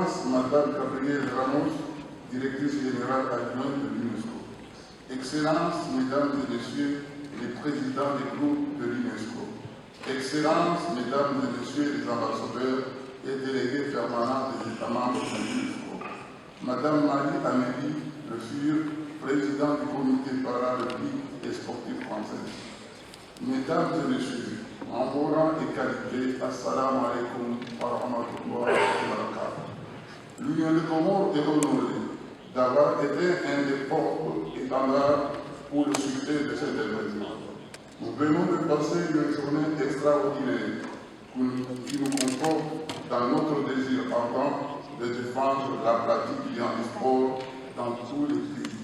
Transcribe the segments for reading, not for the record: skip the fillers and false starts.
Excellence, Madame Gabrielle Ramos, directrice générale adjointe de l'UNESCO. Excellences, Mesdames et Messieurs les présidents des groupes de l'UNESCO. Excellences, Mesdames et Messieurs les ambassadeurs et délégués permanents des États membres de l'UNESCO. Madame Marie-Amélie Le Fur, présidente du comité paralympique et sportif français. Mesdames et Messieurs, en vos rangs et qualités, assalamu alaikum wa rahmatullahi wa barakatuh. L'Union des Comores est honorée d'avoir été un des porte-étendards pour le succès de cet événement. Nous venons de passer une journée extraordinaire qui nous conforte dans notre désir ardent de défendre la pratique du sport dans tous les pays.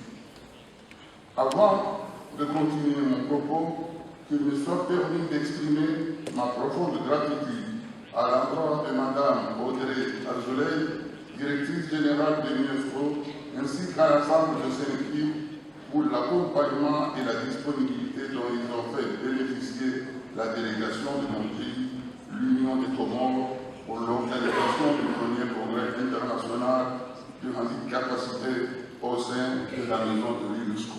Avant de continuer mon propos, qu'il me soit permis d'exprimer ma profonde gratitude à l'endroit de Madame Audrey Azoulay, directrice générale de l'UNESCO, ainsi qu'à l'ensemble de ses équipes pour l'accompagnement et la disponibilité dont ils ont fait bénéficier la délégation de mon pays, l'Union des Comores, pour l'organisation du premier congrès international du handicapacité au sein de la maison de l'UNESCO.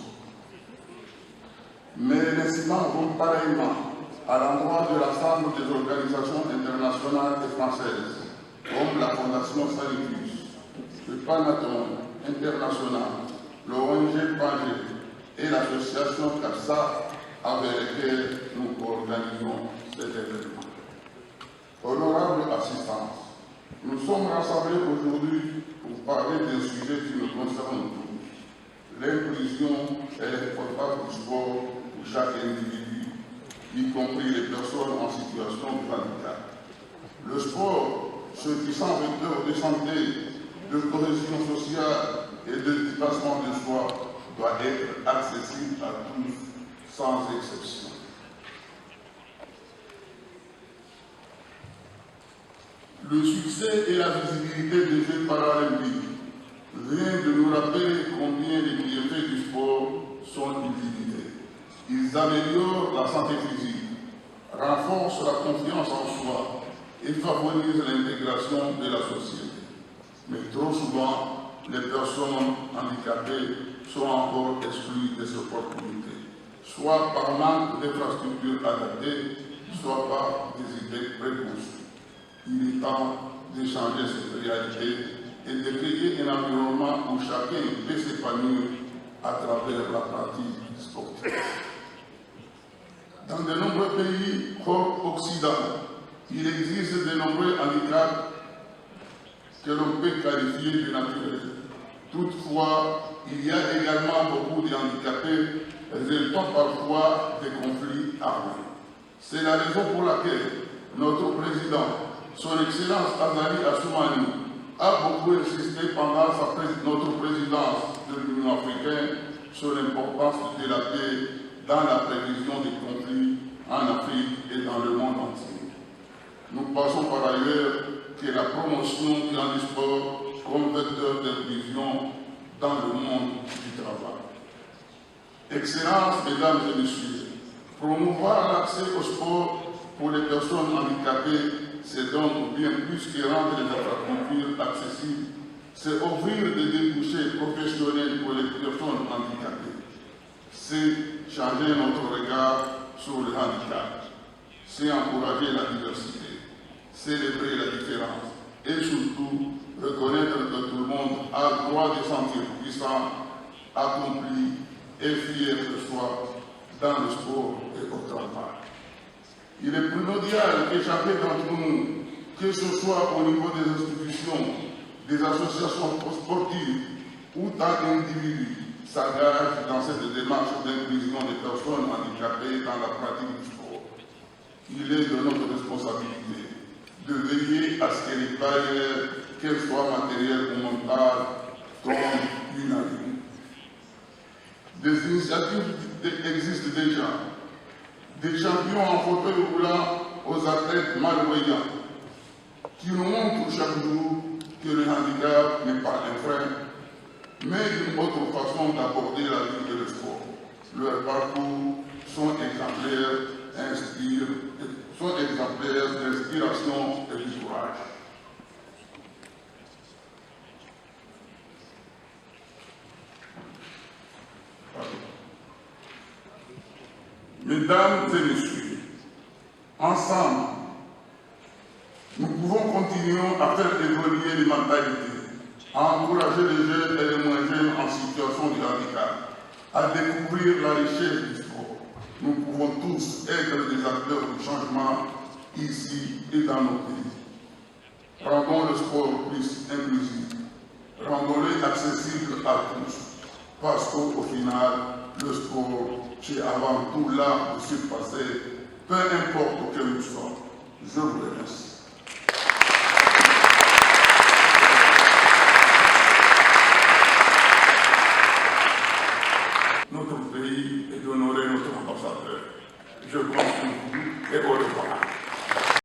Mes remerciements vont pareillement à l'endroit de l'ensemble des organisations internationales et françaises, comme la Fondation Sanitus, le Panaton International, l'ONG PAGE et l'association CAPSA avec lesquelles nous organisons cet événement. Honorable assistance, nous sommes rassemblés aujourd'hui pour parler d'un sujet qui nous concerne tous, l'inclusion et l'importance du sport pour chaque individu, y compris les personnes en situation de handicap. Le sport, ce puissant vecteur de santé, de cohésion sociale et de dépassement de soi, doit être accessible à tous, sans exception. Le succès et la visibilité des Jeux paralympiques viennent de nous rappeler combien les bienfaits du sport sont illimités. Ils améliorent la santé physique, renforcent la confiance en soi et favorisent l'intégration de la société. Mais trop souvent, les personnes handicapées sont encore exclues de ces opportunités, soit par manque d'infrastructures adaptées, soit par des idées préconçues. Il est temps de changer cette réalité et de créer un environnement où chacun peut s'épanouir à travers la pratique sportive. Dans de nombreux pays hors Occident, il existe de nombreux handicaps que l'on peut qualifier de naturels. Toutefois, il y a également beaucoup de handicapés résultant parfois des conflits armés. C'est la raison pour laquelle notre président, son Excellence Azali Assoumani, a beaucoup insisté pendant notre présidence de l'Union africaine sur l'importance de la paix dans la prévision des conflits en Afrique et dans le monde entier. Nous pensons par ailleurs que la promotion du handisport comme vecteur d'inclusion dans le monde du travail. Excellences, Mesdames et Messieurs, promouvoir l'accès au sport pour les personnes handicapées, c'est donc bien plus que rendre les infrastructures accessibles, c'est offrir des débouchés professionnels pour les personnes handicapées. C'est changer notre regard sur le handicap, c'est encourager la diversité, célébrer la différence et surtout reconnaître que tout le monde a le droit de se sentir puissant, accompli et fier de soi dans le sport et au travail. Il est primordial que chacun d'entre nous, que ce soit au niveau des institutions, des associations sportives ou d'un individu, s'engage dans cette démarche d'inclusion des personnes handicapées dans la pratique du sport. Il est de notre responsabilité de veiller à ce que les barrières, qu'elles soient matérielles ou mentales, tombent une à une. Des initiatives existent déjà. Des champions en fauteuil roulant aux athlètes malvoyants qui nous montrent chaque jour que le handicap n'est pas un frein, mais une autre façon d'aborder la vie et le sport. Leurs parcours sont exemplaires d'inspiration et de courage. Mesdames et messieurs, ensemble, nous pouvons continuer à faire évoluer les mentalités, à encourager les jeunes et les moins jeunes en situation de handicap, à découvrir la richesse du sport. Nous pouvons tous être des acteurs du changement ici et dans nos pays. Rendons le sport plus inclusif, rendons-le accessible à tous, parce qu'au final, le sport, c'est avant tout l'art de se passer, peu importe où nous sommes. Je vous remercie.